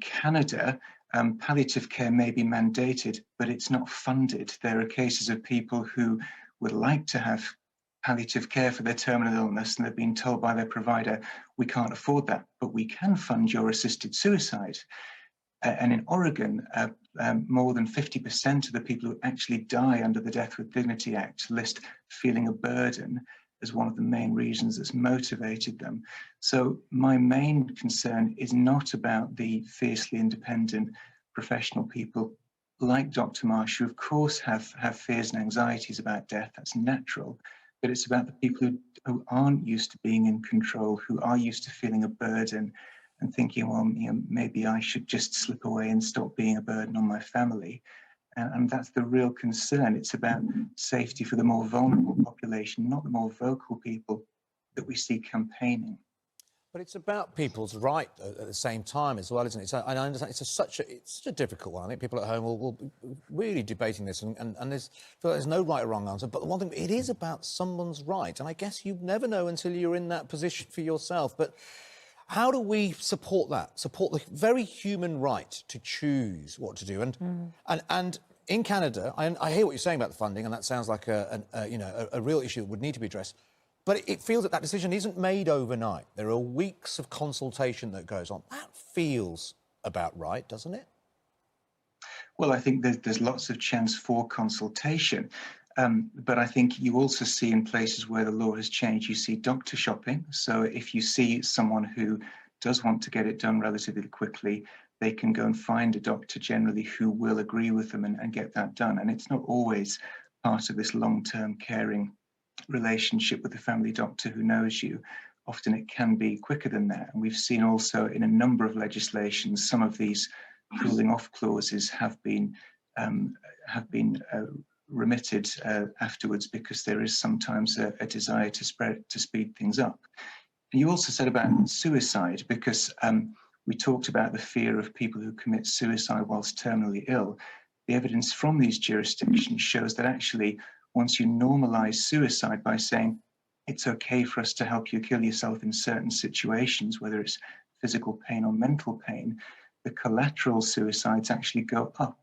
Canada, palliative care may be mandated, but it's not funded. There are cases of people who would like to have palliative care for their terminal illness, and they've been told by their provider, we can't afford that, but we can fund your assisted suicide. And in Oregon, more than 50% of the people who actually die under the Death with Dignity Act list feeling a burden as one of the main reasons that's motivated them. So my main concern is not about the fiercely independent professional people like Dr. Marsh, who of course have fears and anxieties about death. That's natural. But it's about the people who aren't used to being in control, who are used to feeling a burden and thinking, well, maybe I should just slip away and stop being a burden on my family. And that's the real concern. It's about safety for the more vulnerable population, not the more vocal people that we see campaigning. But it's about people's right at the same time as well, isn't it? So, and I understand it's such a difficult one. I think people at home will be really debating this, and there's no right or wrong answer. But the one thing, it is about someone's right, and I guess you never know until you're in that position for yourself. But how do we support that? Support the very human right to choose what to do. And in Canada, I hear what you're saying about the funding, and that sounds like a real issue that would need to be addressed. But it feels that that decision isn't made overnight. There are weeks of consultation that goes on. That feels about right, doesn't it? Well, I think there's lots of chance for consultation. But I think you also see in places where the law has changed, you see doctor shopping. So if you see someone who does want to get it done relatively quickly, they can go and find a doctor generally who will agree with them and get that done. And it's not always part of this long-term caring relationship with the family doctor who knows you. Often it can be quicker than that. And we've seen also in a number of legislations, some of these cooling off clauses have been remitted afterwards, because there is sometimes a desire to speed things up. And you also said about suicide, because we talked about the fear of people who commit suicide whilst terminally ill. The evidence from these jurisdictions shows that actually, once you normalize suicide by saying it's okay for us to help you kill yourself in certain situations, whether it's physical pain or mental pain, the collateral suicides actually go up.